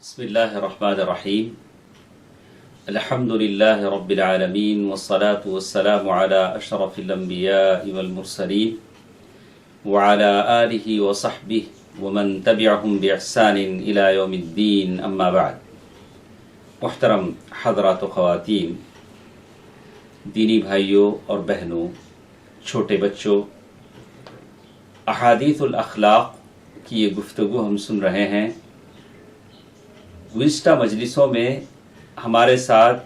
بسم اللہ الرحمن الرحیم الحمد للہ رب العالمین والصلاة والسلام علی اشرف الانبیاء والمرسلین وعلی آلہ وصحبہ ومن تبعہم باحسان الى یوم الدین اما بعد۔ محترم حضرات و خواتین، دینی بھائیوں اور بہنوں، چھوٹے بچوں، احادیث الاخلاق کی یہ گفتگو ہم سن رہے ہیں۔ گزشتہ مجلسوں میں ہمارے ساتھ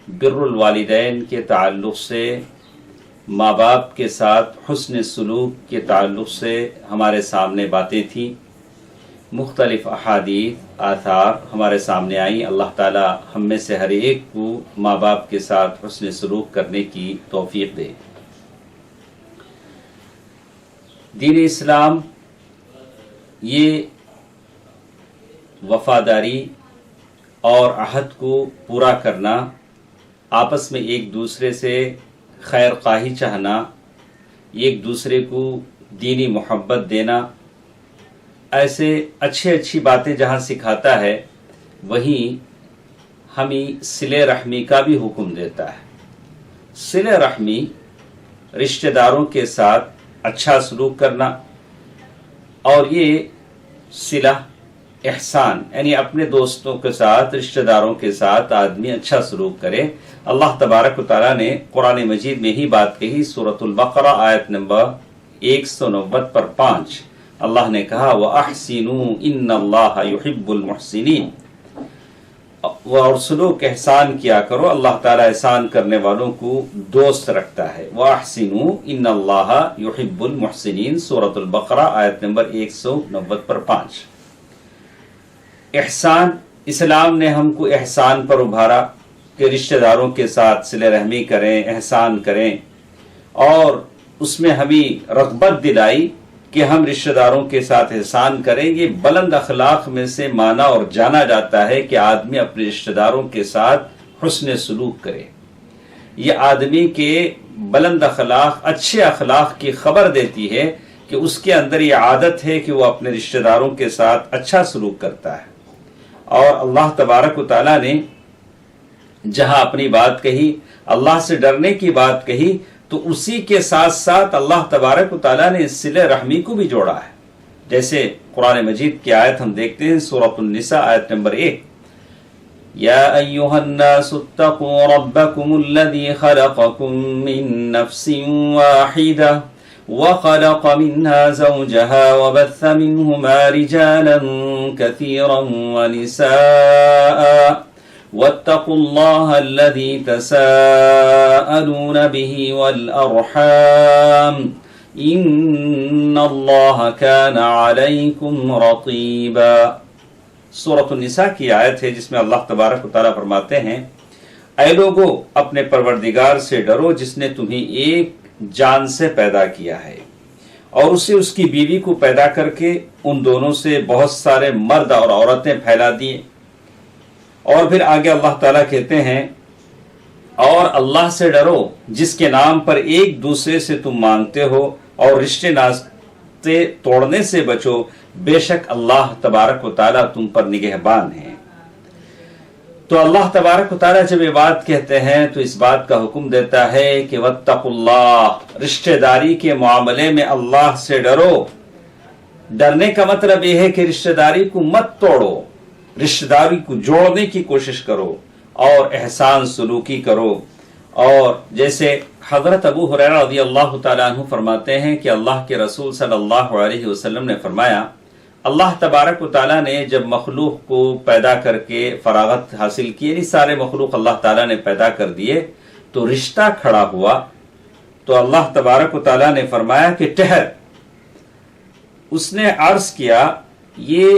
بر الوالدین کے تعلق سے، ماں باپ کے ساتھ حسن سلوک کے تعلق سے ہمارے سامنے باتیں تھیں، مختلف احادیث آثار ہمارے سامنے آئیں۔ اللہ تعالی ہم میں سے ہر ایک کو ماں باپ کے ساتھ حسن سلوک کرنے کی توفیق دے۔ دین اسلام یہ وفاداری اور عہد کو پورا کرنا، آپس میں ایک دوسرے سے خیر خواہی چاہنا، ایک دوسرے کو دینی محبت دینا، ایسے اچھی باتیں جہاں سکھاتا ہے، وہیں ہمیں صلہ رحمی کا بھی حکم دیتا ہے۔ صلہ رحمی، رشتہ داروں کے ساتھ اچھا سلوک کرنا، اور یہ صلہ احسان یعنی اپنے دوستوں کے ساتھ، رشتہ داروں کے ساتھ آدمی اچھا سلوک کرے۔ اللہ تبارک و تعالیٰ نے قرآن مجید میں ہی بات کہی، سورۃ البقرہ آیت نمبر 190 پر 5۔ اللہ نے کہا وَأَحْسِنُوا إِنَّ اللَّهَ يُحِبُّ الْمُحْسِنِينَ، اور سلوک احسان کیا کرو، اللہ تعالیٰ احسان کرنے والوں کو دوست رکھتا ہے۔ وَأَحْسِنُوا إِنَّ اللَّهَ يُحِبُّ الْمُحْسِنِينَ، سورۃ البقرہ آیت نمبر 190 پر 5۔ احسان، اسلام نے ہم کو احسان پر ابھارا کہ رشتہ داروں کے ساتھ صلہ رحمی کریں، احسان کریں، اور اس میں ہمیں رغبت دلائی کہ ہم رشتہ داروں کے ساتھ احسان کریں۔ یہ بلند اخلاق میں سے مانا اور جانا جاتا ہے کہ آدمی اپنے رشتہ داروں کے ساتھ حسن سلوک کرے۔ یہ آدمی کے بلند اخلاق، اچھے اخلاق کی خبر دیتی ہے کہ اس کے اندر یہ عادت ہے کہ وہ اپنے رشتہ داروں کے ساتھ اچھا سلوک کرتا ہے۔ اور اللہ تبارک و تعالیٰ نے جہاں اپنی بات کہی، اللہ سے ڈرنے کی بات کہی، تو اسی کے ساتھ ساتھ اللہ تبارک و تعالیٰ نے صلہ رحمی کو بھی جوڑا ہے۔ جیسے قرآن مجید کی آیت ہم دیکھتے ہیں، سورۃ النساء آیت نمبر 1۔ یا ایھا الناس اتقوا ربکم الذی خلقکم من نفس واحدہ وخلق منها زوجها وبث منهما رجالا كثيرا ونساء واتقوا الله الذي تساءلون به والأرحام إن الله كان عليكم رقيبا۔ سورۃ النساء کی آیت ہے جس میں اللہ تبارک و تعالیٰ فرماتے ہیں، اے لوگو اپنے پروردگار سے ڈرو جس نے تمہیں ایک جان سے پیدا کیا ہے، اور اسے اس کی بیوی کو پیدا کر کے ان دونوں سے بہت سارے مرد اور عورتیں پھیلا دیے۔ اور پھر آگے اللہ تعالیٰ کہتے ہیں، اور اللہ سے ڈرو جس کے نام پر ایک دوسرے سے تم مانگتے ہو، اور رشتے ناطے توڑنے سے بچو، بے شک اللہ تبارک و تعالیٰ تم پر نگہبان ہے۔ تو اللہ تبارک و تعالیٰ جب یہ بات کہتے ہیں تو اس بات کا حکم دیتا ہے کہ واتقوا اللہ، رشتہ داری کے معاملے میں اللہ سے ڈرو۔ ڈرنے کا مطلب یہ ہے کہ رشتہ داری کو مت توڑو، رشتہ داری کو جوڑنے کی کوشش کرو اور احسان سلوکی کرو۔ اور جیسے حضرت ابو ہریرہ رضی اللہ تعالیٰ عنہ فرماتے ہیں کہ اللہ کے رسول صلی اللہ علیہ وسلم نے فرمایا، اللہ تبارک و تعالیٰ نے جب مخلوق کو پیدا کر کے فراغت حاصل کی، یعنی سارے مخلوق اللہ تعالیٰ نے پیدا کر دیے، تو رشتہ کھڑا ہوا، تو اللہ تبارک و تعالیٰ نے فرمایا کہ ٹھہر۔ اس نے عرض کیا، یہ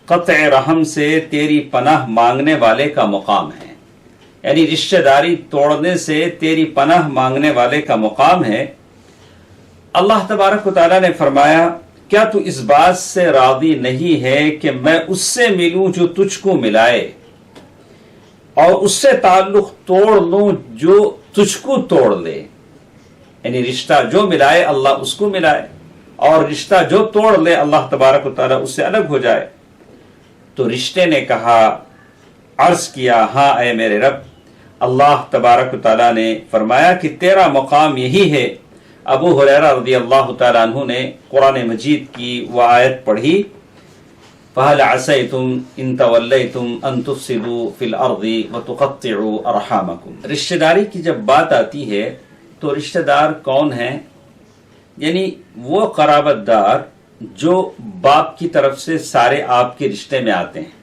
قطع رحم سے تیری پناہ مانگنے والے کا مقام ہے، یعنی رشتہ داری توڑنے سے تیری پناہ مانگنے والے کا مقام ہے۔ اللہ تبارک و تعالیٰ نے فرمایا، کیا تو اس بات سے راضی نہیں ہے کہ میں اس سے ملوں جو تجھ کو ملائے، اور اس سے تعلق توڑ لوں جو تجھ کو توڑ لے؟ یعنی رشتہ جو ملائے اللہ اس کو ملائے، اور رشتہ جو توڑ لے اللہ تبارک و تعالیٰ اس سے الگ ہو جائے۔ تو رشتے نے کہا، عرض کیا، ہاں اے میرے رب۔ اللہ تبارک و تعالیٰ نے فرمایا کہ تیرا مقام یہی ہے۔ ابو ہریرہ رضی اللہ تعالیٰ عنہ نے قرآن مجید کی وہ آیت پڑھی، فَهَلْ عَسَيْتُمْ إِن تَوَلَّيْتُمْ أَن تُفْسِدُوا فِي الْأَرْضِ وَتُقَطِّعُوا أَرْحَامَكُمْ۔ رشتہ داری کی جب بات آتی ہے تو رشتہ دار کون ہیں؟ یعنی وہ قرابت دار جو باپ کی طرف سے سارے آپ کے رشتے میں آتے ہیں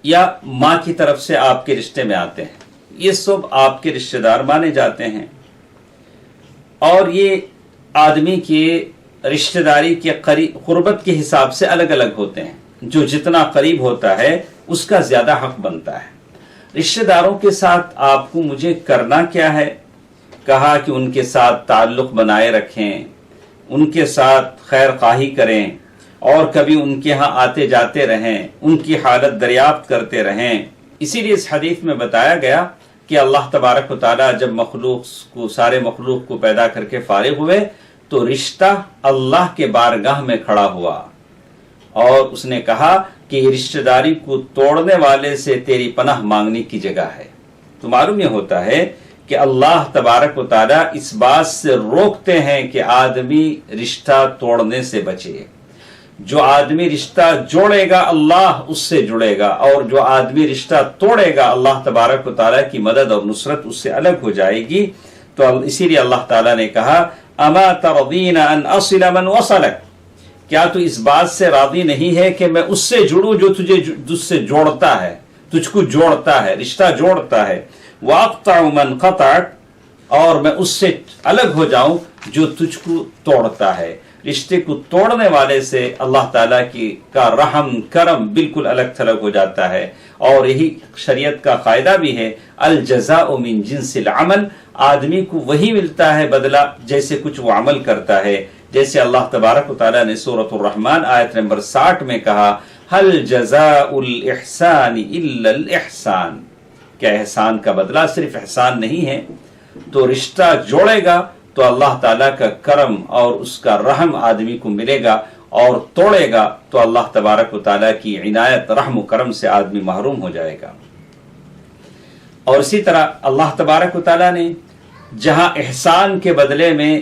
یا ماں کی طرف سے آپ کے رشتے میں آتے ہیں، یہ سب آپ کے رشتہ دار مانے جاتے ہیں۔ اور یہ آدمی کے رشتہ داری کے قربت کے حساب سے الگ الگ ہوتے ہیں، جو جتنا قریب ہوتا ہے اس کا زیادہ حق بنتا ہے۔ رشتہ داروں کے ساتھ آپ کو مجھے کرنا کیا ہے؟ کہا کہ ان کے ساتھ تعلق بنائے رکھیں، ان کے ساتھ خیر خواہی کریں، اور کبھی ان کے ہاں آتے جاتے رہیں، ان کی حالت دریافت کرتے رہیں۔ اسی لیے اس حدیث میں بتایا گیا کہ اللہ تبارک و تعالیٰ جب سارے مخلوق کو پیدا کر کے فارغ ہوئے تو رشتہ اللہ کے بارگاہ میں کھڑا ہوا، اور اس نے کہا کہ یہ رشتہ داری کو توڑنے والے سے تیری پناہ مانگنے کی جگہ ہے۔ تو معلوم یہ ہوتا ہے کہ اللہ تبارک و تعالیٰ اس بات سے روکتے ہیں کہ آدمی رشتہ توڑنے سے بچے۔ جو آدمی رشتہ جوڑے گا اللہ اس سے جڑے گا، اور جو آدمی رشتہ توڑے گا اللہ تبارک و تعالیٰ کی مدد اور نصرت اس سے الگ ہو جائے گی۔ تو اسی لیے اللہ تعالیٰ نے کہا، اما ترضین ان اصل من وصلک، کیا تو اس بات سے راضی نہیں ہے کہ میں اس سے جڑوں جو تجھ سے جوڑتا ہے، تجھ کو جوڑتا ہے، رشتہ جوڑتا ہے، واقطع من قطعک، اور میں اس سے الگ ہو جاؤں جو تجھ کو توڑتا ہے۔ رشتے کو توڑنے والے سے اللہ تعالیٰ کا رحم کرم بالکل الگ تھلگ ہو جاتا ہے، اور یہی شریعت کا قاعدہ بھی ہے، الجزاء من جنس العمل، آدمی کو وہی ملتا ہے بدلہ جیسے کچھ وہ عمل کرتا ہے۔ جیسے اللہ تبارک و تعالیٰ نے سورۃ الرحمن آیت نمبر 60 میں کہا، هل جزاء الاحسان الا الاحسان، کیا احسان کا بدلہ صرف احسان نہیں ہے؟ تو رشتہ جوڑے گا تو اللہ تعالیٰ کا کرم اور اس کا رحم آدمی کو ملے گا، اور توڑے گا تو اللہ تبارک و تعالیٰ کی عنایت رحم و کرم سے آدمی محروم ہو جائے گا۔ اور اسی طرح اللہ تبارک و تعالیٰ نے جہاں احسان کے بدلے میں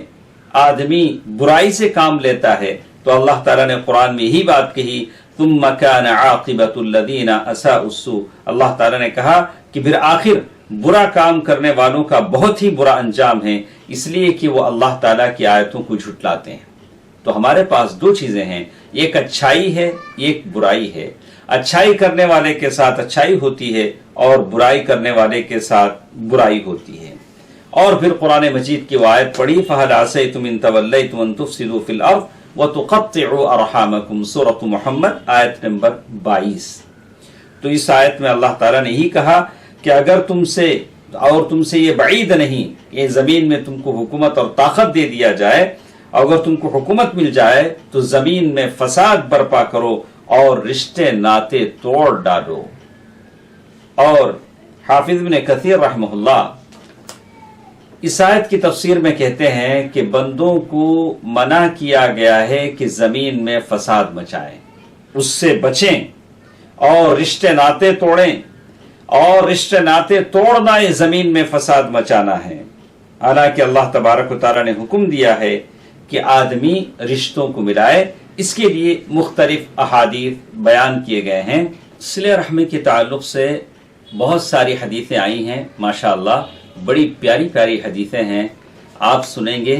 آدمی برائی سے کام لیتا ہے تو اللہ تعالیٰ نے قرآن میں یہی بات کہی، ثم كان عاقبۃ الذین اساءوا السوء، اللہ تعالیٰ نے کہا کہ پھر آخر برا کام کرنے والوں کا بہت ہی برا انجام ہے، اس لیے کہ وہ اللہ تعالیٰ کی آیتوں کو جھٹلاتے ہیں۔ تو ہمارے پاس دو چیزیں ہیں، ایک اچھائی ہے، ایک برائی ہے۔ اچھائی کرنے والے کے ساتھ اچھائی ہوتی ہے، اور برائی کرنے والے کے ساتھ برائی ہوتی ہے۔ اور پھر قرآن مجید کی وہ آیت پڑھی، فَهَلْ عَسَيْتُمْ إِن تَوَلَّيْتُمْ أَن تُفْسِدُوا فِي الْأَرْضِ وَتُقَطِّعُوا أَرْحَامَكُمْ، سورۃ محمد آیت نمبر 22۔ تو اس آیت میں اللہ تعالیٰ نے یہی کہا کہ اگر تم سے یہ بعید نہیں، یہ زمین میں تم کو حکومت اور طاقت دے دیا جائے، اگر تم کو حکومت مل جائے تو زمین میں فساد برپا کرو اور رشتے ناطے توڑ ڈالو۔ اور حافظ ابن کثیر رحمہ اللہ اس آیت کی تفسیر میں کہتے ہیں کہ بندوں کو منع کیا گیا ہے کہ زمین میں فساد مچائیں، اس سے بچیں، اور رشتے ناطے توڑیں، اور رشتے ناطے توڑنا یہ زمین میں فساد مچانا ہے۔ حالانکہ اللہ تبارک و تعالیٰ نے حکم دیا ہے کہ آدمی رشتوں کو ملائے، اس کے لیے مختلف احادیث بیان کیے گئے ہیں۔ صلہ رحمی کے تعلق سے بہت ساری حدیثیں آئی ہیں، ماشاءاللہ بڑی پیاری پیاری حدیثیں ہیں، آپ سنیں گے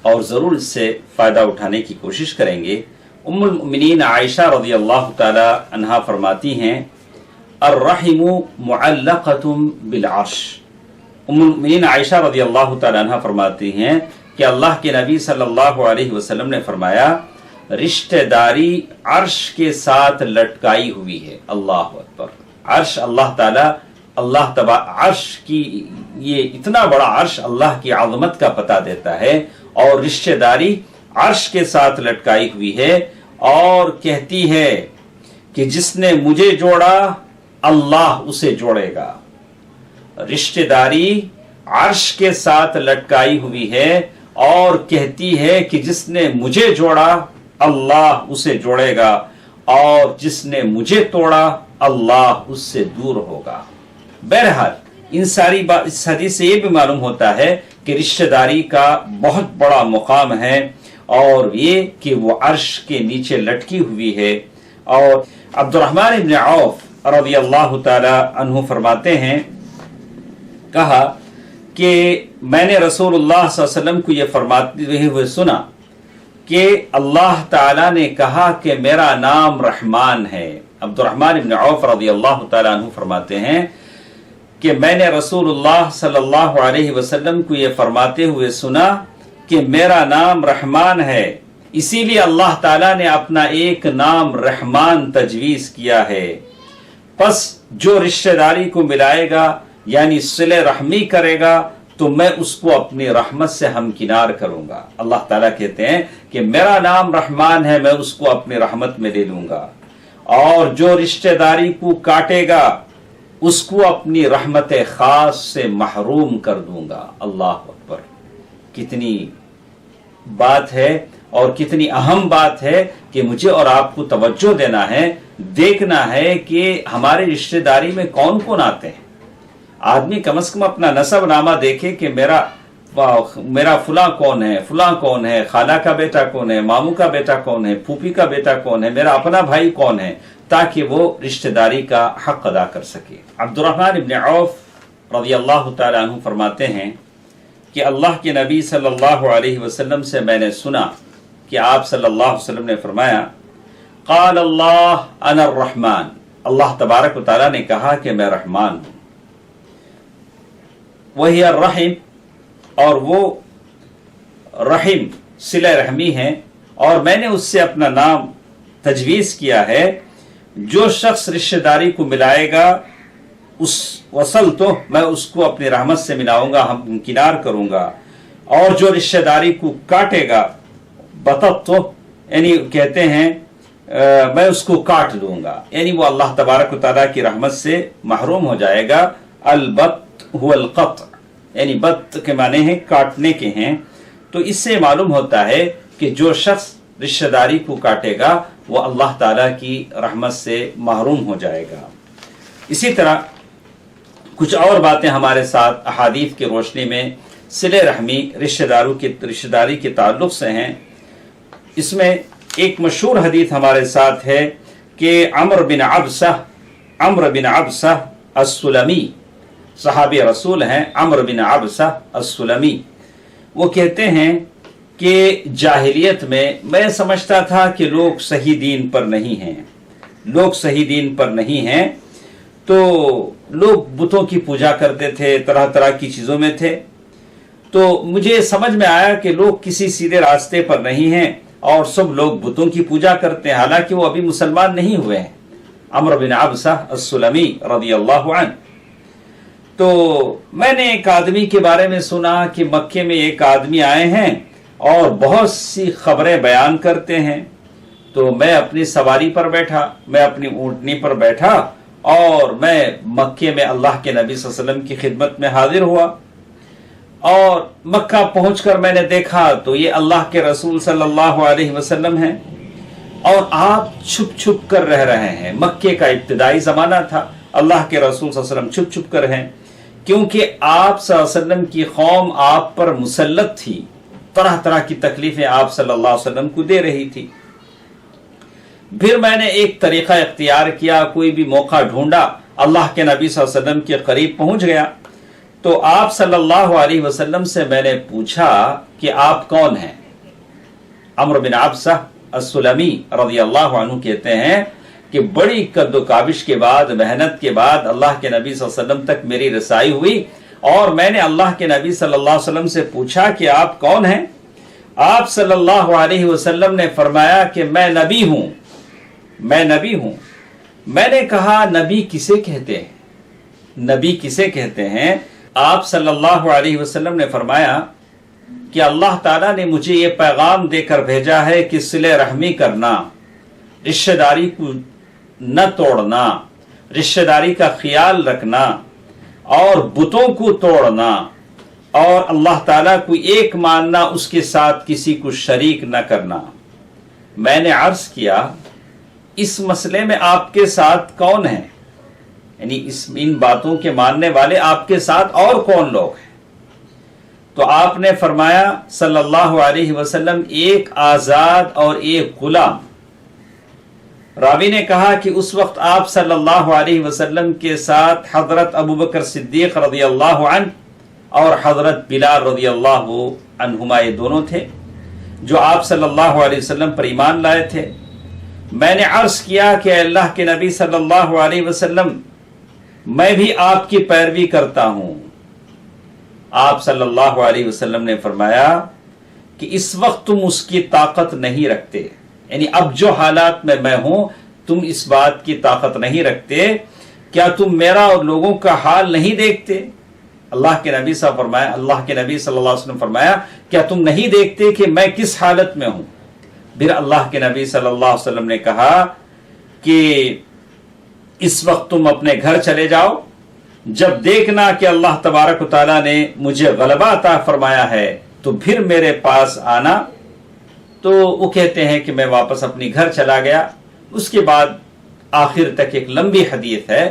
اور ضرور اس سے فائدہ اٹھانے کی کوشش کریں گے۔ ام المؤمنین عائشہ رضی اللہ تعالی عنہا فرماتی ہیں، الرحم معلقۃ بالعرش۔ ام المؤمنین عائشہ رضی اللہ تعالی عنہا فرماتی ہیں کہ اللہ کے نبی صلی اللہ علیہ وسلم نے فرمایا، رشتہ داری عرش کے ساتھ لٹکائی ہوئی ہے۔ اللہ اکبر! عرش اللہ تعالی عرش کی یہ اتنا بڑا عرش اللہ کی عظمت کا پتہ دیتا ہے، اور رشتہ داری عرش کے ساتھ لٹکائی ہوئی ہے، اور کہتی ہے کہ جس نے مجھے جوڑا اللہ اسے جوڑے گا۔ رشتہ داری عرش کے ساتھ لٹکائی ہوئی ہے، اور کہتی ہے کہ جس نے مجھے جوڑا اللہ اسے جوڑے گا۔ اور جس نے مجھے توڑا اللہ اس سے دور ہوگا۔ بہرحال اس حدیث سے یہ بھی معلوم ہوتا ہے کہ رشتہ داری کا بہت بڑا مقام ہے، اور یہ کہ وہ عرش کے نیچے لٹکی ہوئی ہے۔ اور عبد الرحمن ابن عوف رضی اللہ تعالی عنہ فرماتے ہیں، کہا کہ میں نے رسول اللہ صلی اللہ علیہ وسلم کو یہ فرماتے ہوئے سنا کہ اللہ تعالی نے کہا کہ میرا نام رحمان ہے۔ عبد الرحمن ابن عوف رضی اللہ تعالی عنہ فرماتے ہیں کہ میں نے رسول اللہ صلی اللہ علیہ وسلم کو یہ فرماتے ہوئے سنا کہ میرا نام رحمان ہے، اسی لیے اللہ تعالیٰ نے اپنا ایک نام رحمان تجویز کیا ہے۔ پس جو رشتہ داری کو ملائے گا یعنی صلہ رحمی کرے گا تو میں اس کو اپنی رحمت سے ہمکنار کروں گا۔ اللہ تعالیٰ کہتے ہیں کہ میرا نام رحمان ہے، میں اس کو اپنی رحمت میں لے لوں گا، اور جو رشتہ داری کو کاٹے گا اس کو اپنی رحمت خاص سے محروم کر دوں گا۔ اللہ اکبر! کتنی بات ہے اور کتنی اہم بات ہے کہ مجھے اور آپ کو توجہ دینا ہے، دیکھنا ہے کہ ہمارے رشتہ داری میں کون کون آتے ہیں۔ آدمی کم از کم اپنا نسب نامہ دیکھے کہ میرا فلاں کون ہے، فلاں کون ہے، خالہ کا بیٹا کون ہے، ماموں کا بیٹا کون ہے، پھوپھی کا بیٹا کون ہے، میرا اپنا بھائی کون ہے، تاکہ وہ رشتہ داری کا حق ادا کر سکے۔ عبد الرحمن ابن عوف رضی اللہ تعالی عنہ فرماتے ہیں کہ اللہ کے نبی صلی اللہ علیہ وسلم سے میں نے سنا کہ آپ صلی اللہ علیہ وسلم نے فرمایا، قال اللہ انا الرحمن، اللہ تبارک و تعالیٰ نے کہا کہ میں رحمان ہوں، وہی الرحم، اور وہ رحم صلہ رحمی ہے، اور میں نے اس سے اپنا نام تجویز کیا ہے۔ جو شخص رشتہ داری کو ملائے گا اس وصل تو میں اس کو اپنی رحمت سے ملاؤں گا، ہمکنار کروں گا، اور جو رشتہ داری کو کاٹے گا بطت تو یعنی کہتے ہیں میں اس کو کاٹ دوں گا، یعنی وہ اللہ تبارک و تعالیٰ کی رحمت سے محروم ہو جائے گا۔ البت هو القطع، یعنی بت کے معنی ہیں کاٹنے کے ہیں۔ تو اس سے معلوم ہوتا ہے کہ جو شخص رشتہ داری کو کاٹے گا وہ اللہ تعالیٰ کی رحمت سے محروم ہو جائے گا۔ اسی طرح کچھ اور باتیں ہمارے ساتھ احادیث کی روشنی میں صلہ رحمی رشتہ داری کے تعلق سے ہیں۔ اس میں ایک مشہور حدیث ہمارے ساتھ ہے کہ عمرو بن عبسہ السلمی، صحابی رسول ہیں عمرو بن عبسہ السلمی، وہ کہتے ہیں کہ جاہلیت میں سمجھتا تھا کہ لوگ صحیح دین پر نہیں ہیں، تو لوگ بتوں کی پوجا کرتے تھے، طرح طرح کی چیزوں میں تھے، تو مجھے سمجھ میں آیا کہ لوگ کسی سیدھے راستے پر نہیں ہیں اور سب لوگ بتوں کی پوجا کرتے ہیں، حالانکہ وہ ابھی مسلمان نہیں ہوئے ہیں۔ عمرو بن عبسہ السلمی رضی اللہ عنہ۔ تو میں نے ایک آدمی کے بارے میں سنا کہ مکے میں ایک آدمی آئے ہیں اور بہت سی خبریں بیان کرتے ہیں، تو میں اپنی سواری پر بیٹھا، میں اپنی اونٹنی پر بیٹھا، اور میں مکے میں اللہ کے نبی صلی اللہ علیہ وسلم کی خدمت میں حاضر ہوا، اور مکہ پہنچ کر میں نے دیکھا تو یہ اللہ کے رسول صلی اللہ علیہ وسلم ہیں، اور آپ چھپ چھپ کر رہ رہے ہیں۔ مکے کا ابتدائی زمانہ تھا، اللہ کے رسول صلی اللہ علیہ وسلم چھپ چھپ کر ہیں، کیونکہ آپ صلی اللہ علیہ وسلم کی قوم آپ پر مسلط تھی، طرح طرح کی تکلیفیں آپ صلی اللہ علیہ وسلم کو دے رہی تھی۔ پھر میں نے ایک طریقہ اختیار کیا، کوئی بھی موقع ڈھونڈا، اللہ کے نبی صلی اللہ علیہ وسلم کے قریب پہنچ گیا، تو آپ صلی اللہ علیہ وسلم سے میں نے پوچھا کہ آپ کون ہیں؟ عمرو بن عبسہ السلمی رضی اللہ عنہ کہتے ہیں کہ بڑی قد و کاوش کے بعد، محنت کے بعد اللہ کے نبی صلی اللہ علیہ وسلم تک میری رسائی ہوئی، اور میں نے اللہ کے نبی صلی اللہ علیہ وسلم سے پوچھا کہ آپ کون ہیں؟ آپ صلی اللہ علیہ وسلم نے فرمایا کہ میں نبی ہوں۔ میں نے کہا نبی کسے کہتے ہیں؟ نبی کسے کہتے ہیں؟ آپ صلی اللہ علیہ وسلم نے فرمایا کہ اللہ تعالیٰ نے مجھے یہ پیغام دے کر بھیجا ہے کہ صلہ رحمی کرنا، رشتہ داری کو نہ توڑنا، رشتہ داری کا خیال رکھنا، اور بتوں کو توڑنا، اور اللہ تعالیٰ کو ایک ماننا، اس کے ساتھ کسی کو شریک نہ کرنا۔ میں نے عرض کیا اس مسئلے میں آپ کے ساتھ کون ہیں، یعنی ان باتوں کے ماننے والے آپ کے ساتھ اور کون لوگ ہیں؟ تو آپ نے فرمایا صلی اللہ علیہ وسلم ایک آزاد اور ایک غلام۔ راوی نے کہا کہ اس وقت آپ صلی اللہ علیہ وسلم کے ساتھ حضرت ابوبکر صدیق رضی اللہ عنہ اور حضرت بلال رضی اللہ عنہما، یہ دونوں تھے جو آپ صلی اللہ علیہ وسلم پر ایمان لائے تھے۔ میں نے عرض کیا کہ اے اللہ کے نبی صلی اللہ علیہ وسلم، میں بھی آپ کی پیروی کرتا ہوں۔ آپ صلی اللہ علیہ وسلم نے فرمایا کہ اس وقت تم اس کی طاقت نہیں رکھتے، یعنی اب جو حالات میں ہوں تم اس بات کی طاقت نہیں رکھتے، کیا تم میرا اور لوگوں کا حال نہیں دیکھتے؟ اللہ کے نبی صلی اللہ علیہ وسلم فرمایا کیا تم نہیں دیکھتے کہ میں کس حالت میں ہوں؟ پھر اللہ کے نبی صلی اللہ علیہ وسلم نے کہا کہ اس وقت تم اپنے گھر چلے جاؤ، جب دیکھنا کہ اللہ تبارک و تعالیٰ نے مجھے غلبہ عطا فرمایا ہے تو پھر میرے پاس آنا۔ تو وہ کہتے ہیں کہ میں واپس اپنی گھر چلا گیا۔ اس کے بعد آخر تک ایک لمبی حدیث ہے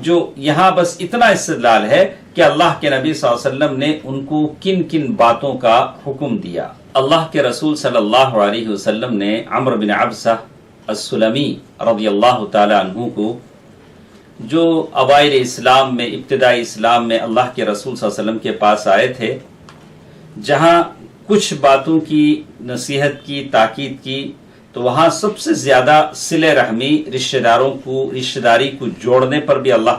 جو یہاں بس اتنا استدلال ہے کہ اللہ کے نبی صلی اللہ علیہ وسلم نے ان کو کن کن باتوں کا حکم دیا۔ اللہ کے رسول صلی اللہ علیہ وسلم نے عمرو بن عبسہ السلمی رضی اللہ تعالی عنہ کو، جو اوائل اسلام میں، ابتدائی اسلام میں اللہ کے رسول صلی اللہ علیہ وسلم کے پاس آئے تھے، جہاں کچھ باتوں کی نصیحت کی، تاکید کی، تو وہاں سب سے زیادہ صلہ رحمی، رشتہ داری کو جوڑنے پر بھی اللہ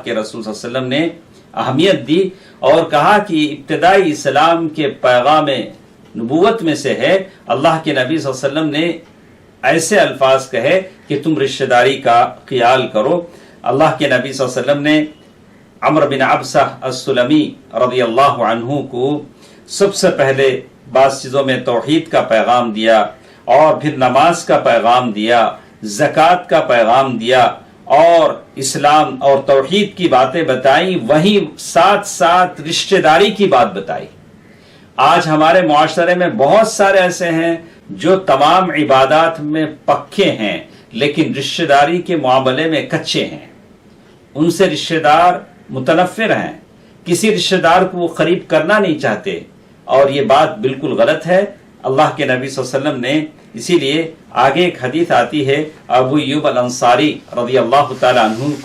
کے رسول صلی اللہ علیہ وسلم نے اہمیت دی اور کہا کہ ابتدائی اسلام کے پیغام نبوت میں سے ہے۔ اللہ کے نبی صلی اللہ علیہ وسلم نے ایسے الفاظ کہے کہ تم رشتہ داری کا خیال کرو۔ اللہ کے نبی صلی اللہ علیہ وسلم نے عمرو بن عبسہ السلمی رضی اللہ عنہ کو سب سے پہلے بعض چیزوں میں توحید کا پیغام دیا، اور پھر نماز کا پیغام دیا، زکوٰۃ کا پیغام دیا، اور اسلام اور توحید کی باتیں بتائیں، وہیں ساتھ ساتھ رشتہ داری کی بات بتائی۔ آج ہمارے معاشرے میں بہت سارے ایسے ہیں جو تمام عبادات میں پکے ہیں لیکن رشتہ داری کے معاملے میں کچے ہیں، ان سے رشتہ دار متنفر ہیں، کسی رشتہ دار کو وہ قریب کرنا نہیں چاہتے، اور یہ بات بالکل غلط ہے۔ اللہ کے نبی صلی اللہ علیہ وسلم نے اسی لیے آگے ایک حدیث آتی ہے ابو ایوب الانصاری رضی اللہ تعالی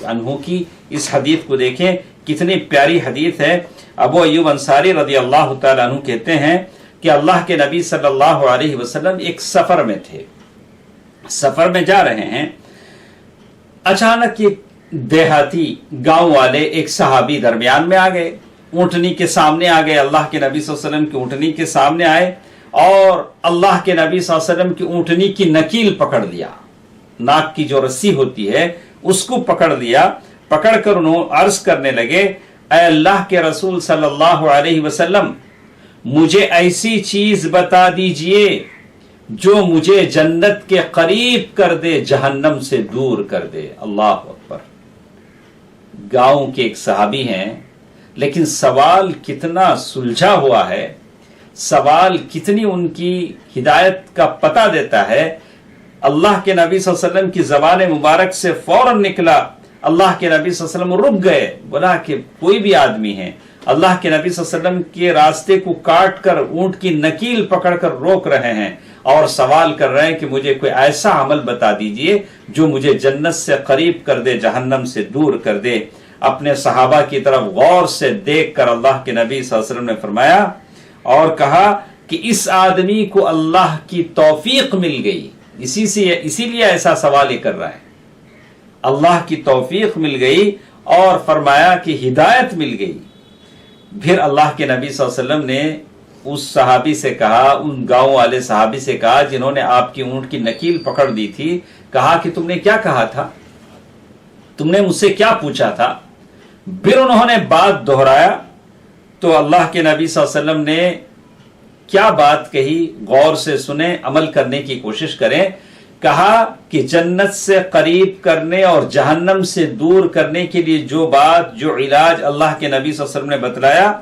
عنہ کی، اس حدیث کو دیکھیں کتنی پیاری حدیث ہے۔ ابو ایوب انصاری رضی اللہ تعالی عنہ کہتے ہیں کہ اللہ کے نبی صلی اللہ علیہ وسلم ایک سفر میں تھے، سفر میں جا رہے ہیں، اچانک ایک دیہاتی گاؤں والے ایک صحابی درمیان میں آ گئے، اونٹنی کے سامنے آ گئے، اللہ کے نبی صلی اللہ علیہ وسلم کی اونٹنی کے سامنے آئے اور اللہ کے نبی صلی اللہ علیہ وسلم کی اونٹنی کی نکیل پکڑ لیا، ناک کی جو رسی ہوتی ہے اس کو پکڑ لیا، پکڑ کر انہوں عرض کرنے لگے اے اللہ کے رسول صلی اللہ علیہ وسلم، مجھے ایسی چیز بتا دیجئے جو مجھے جنت کے قریب کر دے، جہنم سے دور کر دے۔ اللہ اکبر۔ گاؤں کے ایک صحابی ہیں، لیکن سوال کتنا سلجھا ہوا ہے، سوال کتنی ان کی ہدایت کا پتہ دیتا ہے۔ اللہ کے نبی صلی اللہ علیہ وسلم کی زبان مبارک سے فوراً نکلا، اللہ کے نبی صلی اللہ علیہ وسلم رک گئے، بولا کہ کوئی بھی آدمی ہے، اللہ کے نبی صلی اللہ علیہ وسلم کے راستے کو کاٹ کر اونٹ کی نکیل پکڑ کر روک رہے ہیں اور سوال کر رہے ہیں کہ مجھے کوئی ایسا عمل بتا دیجئے جو مجھے جنت سے قریب کر دے، جہنم سے دور کر دے۔ اپنے صحابہ کی طرف غور سے دیکھ کر اللہ کے نبی صلی اللہ علیہ وسلم نے فرمایا اور کہا کہ اس آدمی کو اللہ کی توفیق مل گئی، اسی لیے ایسا سوال ہی کر رہا ہے، اللہ کی توفیق مل گئی، اور فرمایا کہ ہدایت مل گئی۔ پھر اللہ کے نبی صلی اللہ علیہ وسلم نے اس صحابی سے کہا، ان گاؤں والے صحابی سے کہا جنہوں نے آپ کی اونٹ کی نکیل پکڑ دی تھی، کہا کہ تم نے کیا کہا تھا، تم نے مجھ سے کیا پوچھا تھا؟ پھر انہوں نے بات دہرایا تو اللہ کے نبی صلی اللہ علیہ وسلم نے کیا بات کہی، غور سے سنیں، عمل کرنے کی کوشش کریں۔ کہا کہ جنت سے قریب کرنے اور جہنم سے دور کرنے کے لیے جو بات، جو علاج اللہ کے نبی صلی اللہ علیہ وسلم نے بتلایا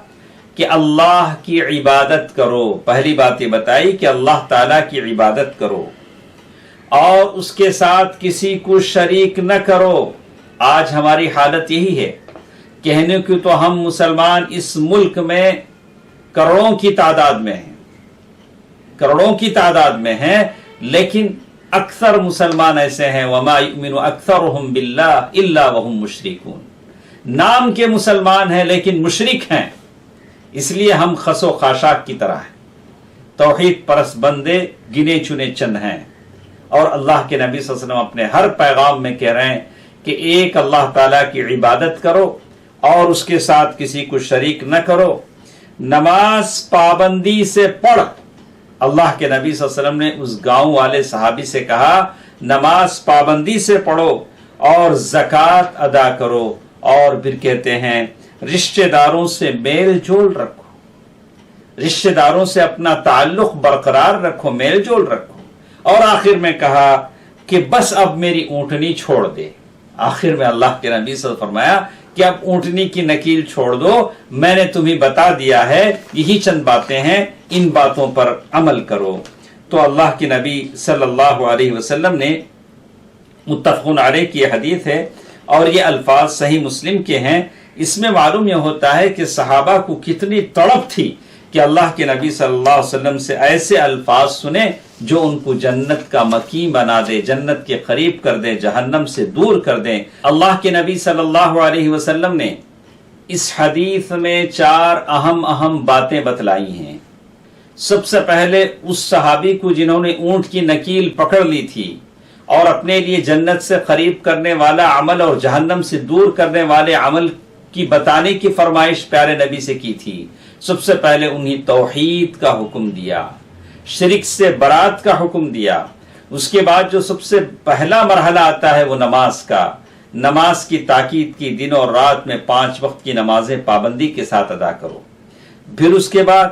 کہ اللہ کی عبادت کرو، پہلی بات یہ بتائی کہ اللہ تعالیٰ کی عبادت کرو، اور اس کے ساتھ کسی کو شریک نہ کرو۔ آج ہماری حالت یہی ہے، کہنے کو تو ہم مسلمان اس ملک میں کروڑوں کی تعداد میں ہیں، کروڑوں کی تعداد میں ہیں، لیکن اکثر مسلمان ایسے ہیں وما یؤمن اکثرهم باللہ الا وهم مشرکون، نام کے مسلمان ہیں لیکن مشرک ہیں۔ اس لیے ہم خس و خاشاک کی طرح ہیں، توحید پرست بندے گنے چنے چند ہیں، اور اللہ کے نبی صلی اللہ علیہ وسلم اپنے ہر پیغام میں کہہ رہے ہیں کہ ایک اللہ تعالیٰ کی عبادت کرو اور اس کے ساتھ کسی کو شریک نہ کرو، نماز پابندی سے پڑھ۔ اللہ کے نبی صلی اللہ علیہ وسلم نے اس گاؤں والے صحابی سے کہا نماز پابندی سے پڑھو اور زکوٰۃ ادا کرو، اور پھر کہتے ہیں رشتہ داروں سے میل جول رکھو، رشتہ داروں سے اپنا تعلق برقرار رکھو، میل جول رکھو، اور آخر میں کہا کہ بس اب میری اونٹنی چھوڑ دے۔ آخر میں اللہ کے نبی صلی اللہ علیہ وسلم فرمایا کہ اب اونٹنی کی نکیل چھوڑ دو، میں نے تمہیں بتا دیا ہے، یہی چند باتیں ہیں، ان باتوں پر عمل کرو۔ تو اللہ کے نبی صلی اللہ علیہ وسلم نے، متفق علیہ کی حدیث ہے اور یہ الفاظ صحیح مسلم کے ہیں، اس میں معلوم یہ ہوتا ہے کہ صحابہ کو کتنی تڑپ تھی کہ اللہ کے نبی صلی اللہ علیہ وسلم سے ایسے الفاظ سنیں جو ان کو جنت کا مقیم بنا دے، جنت کے قریب کر دے، جہنم سے دور کر دیں۔ اللہ کے نبی صلی اللہ علیہ وسلم نے اس حدیث میں 4 اہم باتیں بتلائی ہیں۔ سب سے پہلے اس صحابی کو جنہوں نے اونٹ کی نکیل پکڑ لی تھی اور اپنے لیے جنت سے قریب کرنے والا عمل اور جہنم سے دور کرنے والے عمل کی بتانے کی فرمائش پیارے نبی سے کی تھی، سب سے پہلے انہیں توحید کا حکم دیا، شرک سے برات کا حکم دیا۔ اس کے بعد جو سب سے پہلا مرحلہ آتا ہے وہ نماز کا، نماز کی تاکید کی، دن اور رات میں 5 وقت کی نمازیں پابندی کے ساتھ ادا کرو۔ پھر اس کے بعد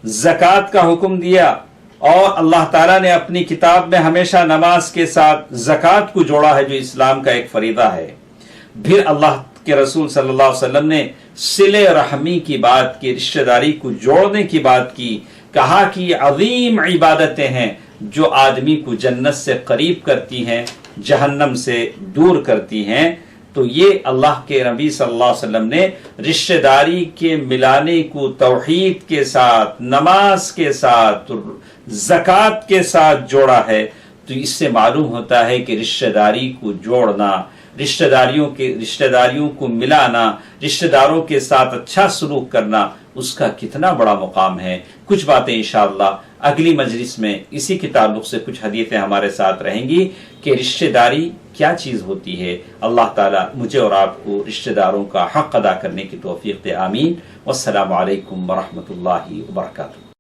زکوٰۃ کا حکم دیا، اور اللہ تعالیٰ نے اپنی کتاب میں ہمیشہ نماز کے ساتھ زکوٰۃ کو جوڑا ہے جو اسلام کا ایک فریضہ ہے۔ پھر اللہ کے رسول صلی اللہ علیہ وسلم نے صلہ رحمی کی بات کی، رشتہ داری کو جوڑنے کی بات کی، کہا کہ یہ عظیم عبادتیں ہیں جو آدمی کو جنت سے قریب کرتی ہیں، جہنم سے دور کرتی ہیں۔ تو یہ اللہ کے نبی صلی اللہ علیہ وسلم نے رشتہ داری کے ملانے کو توحید کے ساتھ، نماز کے ساتھ، زکوٰۃ کے ساتھ جوڑا ہے۔ تو اس سے معلوم ہوتا ہے کہ رشتہ داری کو جوڑنا، رشتہ داریوں کو ملانا، رشتہ داروں کے ساتھ اچھا سلوک کرنا، اس کا کتنا بڑا مقام ہے۔ کچھ باتیں انشاءاللہ اگلی مجلس میں اسی کے تعلق سے کچھ حدیثیں ہمارے ساتھ رہیں گی کہ رشتہ داری کیا چیز ہوتی ہے۔ اللہ تعالیٰ مجھے اور آپ کو رشتہ داروں کا حق ادا کرنے کی توفیق دے، آمین۔ والسلام علیکم ورحمۃ اللہ وبرکاتہ۔